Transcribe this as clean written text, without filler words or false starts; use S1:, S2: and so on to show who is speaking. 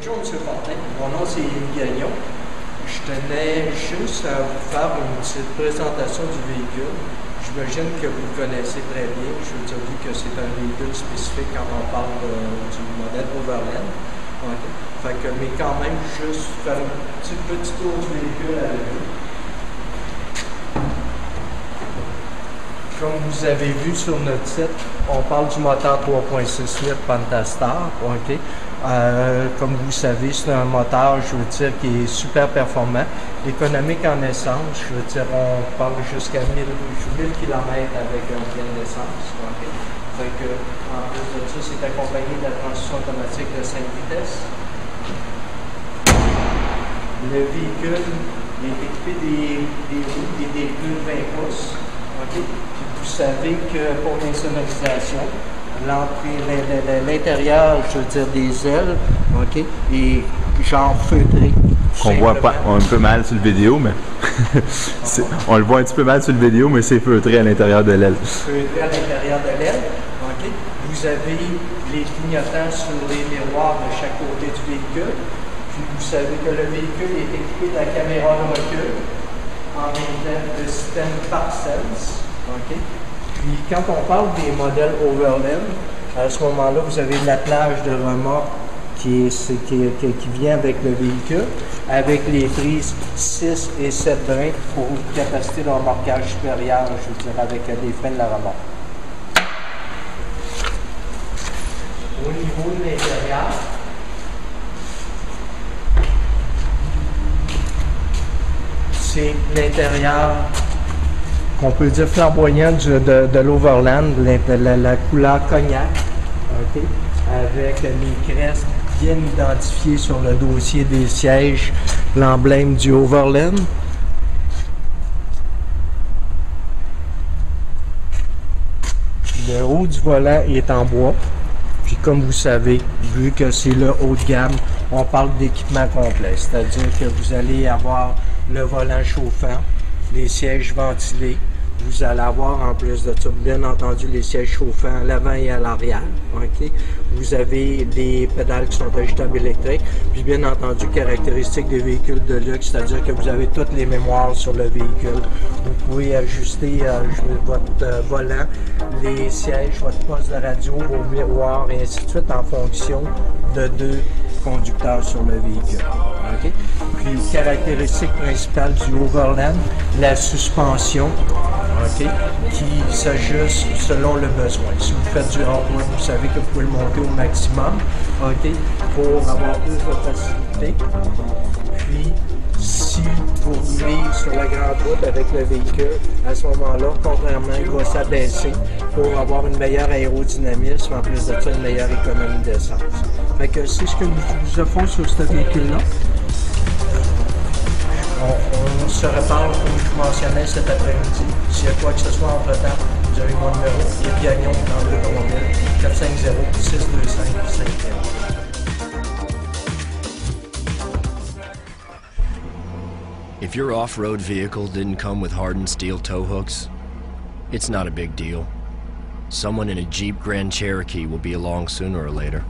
S1: Bonjour, M. Fortin. Mon nom, c'est Yves Gagnon. Je tenais juste à vous faire une petite présentation du véhicule. J'imagine que vous le connaissez très bien. Je veux dire, vu que c'est un véhicule spécifique quand on parle du modèle Overland. Okay. Fait que, mais quand même, juste faire un petit tour du véhicule avec vous. Comme vous avez vu sur notre site, on parle du moteur 3.6 litres Pentastar. Okay. Comme vous savez, c'est un moteur, je veux dire, qui est super performant, économique en essence. Je veux dire, on parle jusqu'à 1000 km avec un plein d'essence. Okay. Fait que, en plus de ça, c'est accompagné de la transmission automatique de 5 vitesses. Le véhicule est équipé des roues et des pneus 20 pouces. Okay. Vous savez que pour l'insonorisation, l'intérieur, je veux dire, des ailes, ok, est genre feutré.
S2: On voit pas, un peu mal sur le vidéo, mais on le voit un petit peu mal sur le vidéo, mais c'est feutré à l'intérieur de l'aile.
S1: Feutré à l'intérieur de l'aile, ok. Vous avez les clignotants sur les miroirs de chaque côté du véhicule. Puis vous savez que le véhicule est équipé de la caméra de recul, en même temps le système ParkSense. Okay. Puis quand on parle des modèles Overland, à ce moment-là, vous avez l'attelage de remorque qui vient avec le véhicule, avec les prises 6 et 7 brins pour une capacité de remorquage supérieure, je veux dire, avec les freins de la remorque. Au niveau de l'intérieur, c'est l'intérieur qu'on peut dire flamboyant de l'Overland, la couleur cognac, okay, avec les crestes bien identifiées sur le dossier des sièges, l'emblème du Overland. Le haut du volant est en bois, puis comme vous savez, vu que c'est le haut de gamme, on parle d'équipement complet, c'est-à-dire que vous allez avoir le volant chauffant, les sièges ventilés. Vous allez avoir en plus de ça, bien entendu, les sièges chauffants à l'avant et à l'arrière. Okay? Vous avez des pédales qui sont ajustables électriques. Puis bien entendu, caractéristiques des véhicules de luxe, c'est-à-dire que vous avez toutes les mémoires sur le véhicule. Vous pouvez ajuster votre volant, les sièges, votre poste de radio, vos miroirs et ainsi de suite en fonction de deux conducteurs sur le véhicule. Okay? Puis, caractéristique principale du Overland, la suspension, okay, qui s'ajuste selon le besoin. Si vous faites du off-road, vous savez que vous pouvez le monter au maximum, okay, pour avoir plus de facilité. Puis, si vous roulez sur la grande route avec le véhicule, à ce moment-là, contrairement, il va s'abaisser pour avoir une meilleure aérodynamisme, en plus de ça, une meilleure économie d'essence. Fait que c'est ce que nous vous offrons sur ce véhicule-là. On se reparle, comme je mentionnais, cet après-midi. S'il y a quoi que ce soit entre-temps, vous avez mon numéro, Yves Gagnon, dans le automobile, 450-625-50.
S3: If your off-road vehicle didn't come with hardened steel tow hooks, it's not a big deal. Someone in a Jeep Grand Cherokee will be along sooner or later.